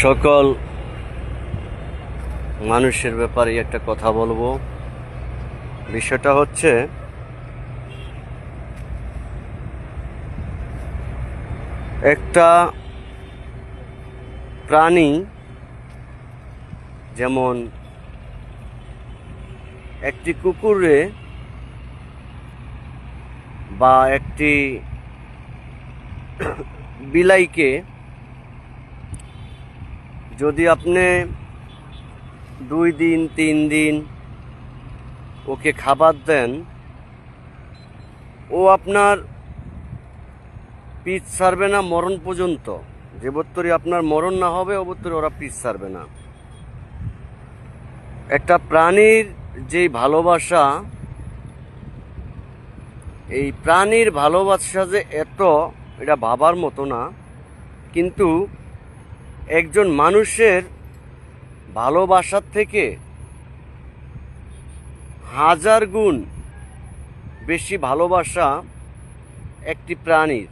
সকল মানুষের ব্যাপারে একটা কথা বলবো। বিষয়টা হচ্ছে একটা প্রাণী, যেমন একটি কুকুরে বা একটি বিলাইকে যদি আপনি 2 দিন 3 দিন ওকে খাবার দেন, ও আপনার পিছ ছাড়বে না মরণ পর্যন্ত। যে বত্তরে আপনার মরণ না হবে ও বত্তরে ওরা পিছ ছাড়বে না। একটা প্রাণীর যে ভালোবাসা, এই প্রাণীর ভালোবাসা যে এটা ভাবার মতো না। কিন্তু একজন মানুষের ভালোবাসার থেকে 1000 গুণ বেশি ভালোবাসা একটি প্রাণীর।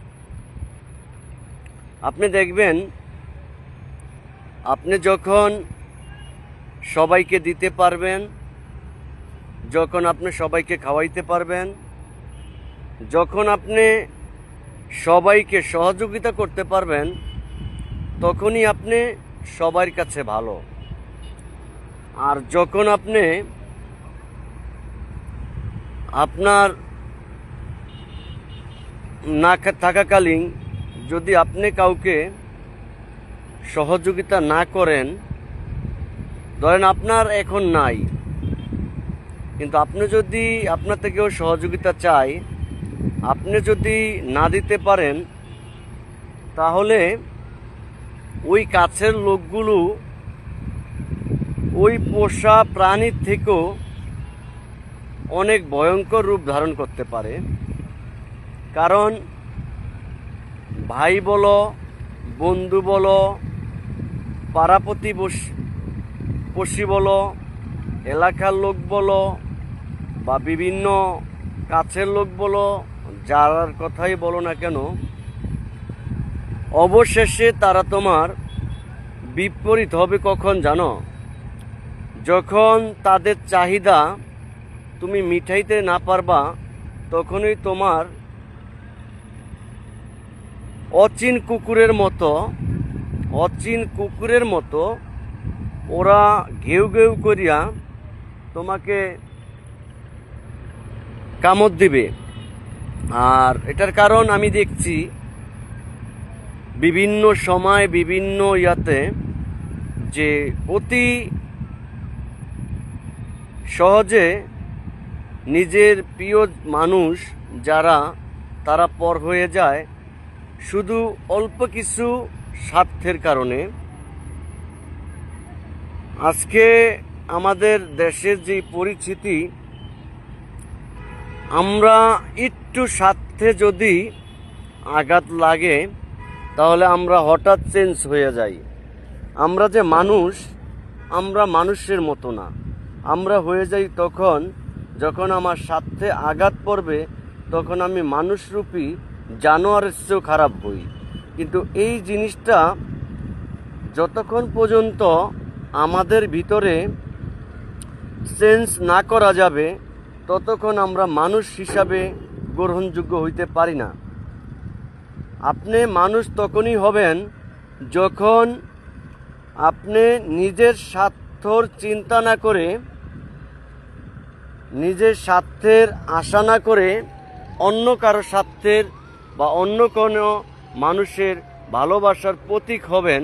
আপনি দেখবেন, আপনি যখন সবাইকে দিতে পারবেন, যখন আপনি সবাইকে খাওয়াইতে পারবেন, যখন আপনি সবাইকে সহযোগিতা করতে পারবেন, তখনই আপনি সবার কাছে ভালো। আর যখন আপনি আপনার না থাকাকালীন যদি আপনি কাউকে সহযোগিতা না করেন, ধরেন আপনার এখন নাই, কিন্তু আপনি যদি আপনার থেকেও সহযোগিতা চাই, আপনি যদি না দিতে পারেন, তাহলে ওই কাছের লোকগুলো ওই পোষা প্রাণীর থেকেও অনেক ভয়ঙ্কর রূপ ধারণ করতে পারে। কারণ ভাই বলো, বন্ধু বলো, পাড়া প্রতিবেশী বলো, এলাকার লোক বলো, বা বিভিন্ন কাছের লোক বলো, যার কথাই বলো না কেন, অবশেষে তারা তোমার বিপরীত হবে কখন জানো? যখন তাদের চাহিদা তুমি মিটাইতে না পারবা, তখনই তোমার অচিন কুকুরের মতো ওরা ঘেউ ঘেউ করিয়া তোমাকে কামড় দিবে। আর এটার কারণ আমি দেখছি বিভিন্ন সময় বিভিন্ন ইয়াতে, যে অতি সহজে নিজের প্রিয় মানুষ যারা, তারা পর হয়ে যায় শুধু অল্প কিছু স্বার্থের কারণে। আজকে আমাদের দেশের যে পরিস্থিতি, আমরা একটু স্বার্থে যদি আঘাত লাগে, তাহলে আমরা হঠাৎ চেঞ্জ হয়ে যাই। আমরা যে মানুষ, আমরা মানুষের মতো না। আমরা হয়ে যাই তখন যখন আমার স্বার্থে আঘাত পড়বে, তখন আমি মানুষরূপী জানোয়ারের চেয়েও খারাপ হই। কিন্তু এই জিনিসটা যতক্ষণ পর্যন্ত আমাদের ভিতরে চেঞ্জ না করা যাবে, ততক্ষণ আমরা মানুষ হিসাবে গ্রহণযোগ্য হইতে পারি না। আপনি মানুষ তখনই হবেন যখন আপনি নিজের স্বার্থর চিন্তা না করে, নিজের স্বার্থের আশা না করে, অন্য কারো স্বার্থের বা অন্য কোনো মানুষের ভালোবাসার প্রতীক হবেন।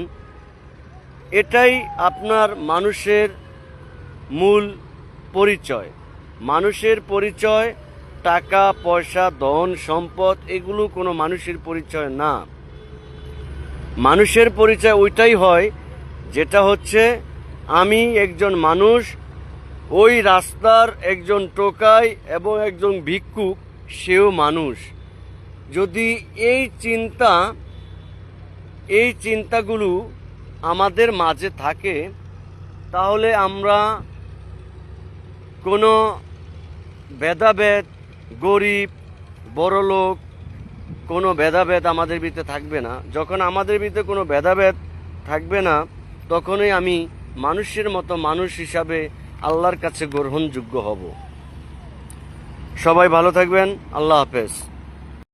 এটাই আপনার মানুষের মূল পরিচয়। মানুষের পরিচয় টাকা পয়সা, ধন সম্পদ, এগুলো কোনো মানুষের পরিচয় না। মানুষের পরিচয় ওইটাই হয় যেটা হচ্ছে, আমি একজন মানুষ, ওই রাস্তার একজন টোকাই এবং একজন ভিক্ষুক, সেও মানুষ। যদি এই চিন্তাগুলো আমাদের মাঝে থাকে, তাহলে আমরা কোনো ভেদাভেদ, গরিব বড়লোক, কোনো ভেদাভেদ আমাদের ভিতরে থাকবে না। যখন আমাদের ভিতরে কোনো ভেদাভেদ থাকবে না, তখনই আমি মানুষের মতো মানুষ হিসাবে আল্লাহর কাছে গ্রহণযোগ্য হব। সবাই ভালো থাকবেন। আল্লাহ হাফেজ।